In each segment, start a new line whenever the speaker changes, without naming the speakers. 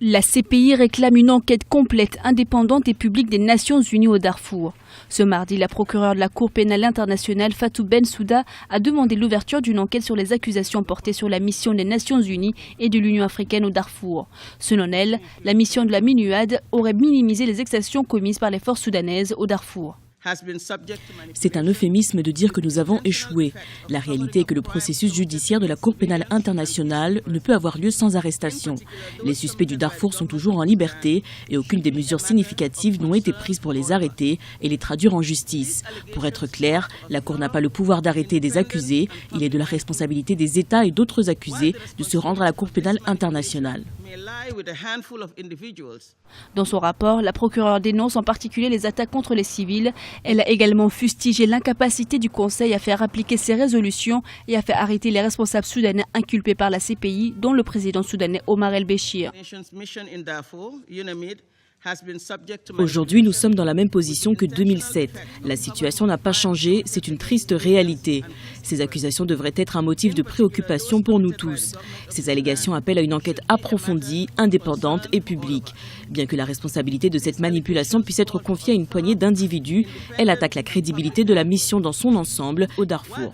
La CPI réclame une enquête complète, indépendante et publique des Nations Unies au Darfour. Ce mardi, la procureure de la Cour pénale internationale, Fatou Bensouda, a demandé l'ouverture d'une enquête sur les accusations portées sur la mission des Nations Unies et de l'Union africaine au Darfour. Selon elle, la mission de la MINUAD aurait minimisé les exactions commises par les forces soudanaises au Darfour.
C'est un euphémisme de dire que nous avons échoué. La réalité est que le processus judiciaire de la Cour pénale internationale ne peut avoir lieu sans arrestation. Les suspects du Darfour sont toujours en liberté et aucune des mesures significatives n'ont été prises pour les arrêter et les traduire en justice. Pour être clair, la Cour n'a pas le pouvoir d'arrêter des accusés. Il est de la responsabilité des États et d'autres accusés de se rendre à la Cour pénale internationale.
Dans son rapport, la procureure dénonce en particulier les attaques contre les civils. Elle a également fustigé l'incapacité du Conseil à faire appliquer ses résolutions et à faire arrêter les responsables soudanais inculpés par la CPI, dont le président soudanais Omar el-Béchir.
Aujourd'hui, nous sommes dans la même position que 2007. La situation n'a pas changé, c'est une triste réalité. Ces accusations devraient être un motif de préoccupation pour nous tous. Ces allégations appellent à une enquête approfondie, indépendante et publique. Bien que la responsabilité de cette manipulation puisse être confiée à une poignée d'individus, elle attaque la crédibilité de la mission dans son ensemble au Darfour.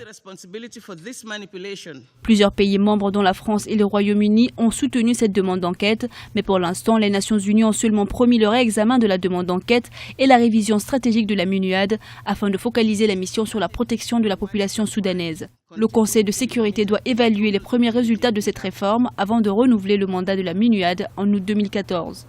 Plusieurs pays membres, dont la France et le Royaume-Uni, ont soutenu cette demande d'enquête, mais pour l'instant, les Nations Unies ont seulement promis le réexamen de la demande d'enquête et la révision stratégique de la MINUAD afin de focaliser la mission sur la protection de la population soudanaise. Le Conseil de sécurité doit évaluer les premiers résultats de cette réforme avant de renouveler le mandat de la MINUAD en août 2014.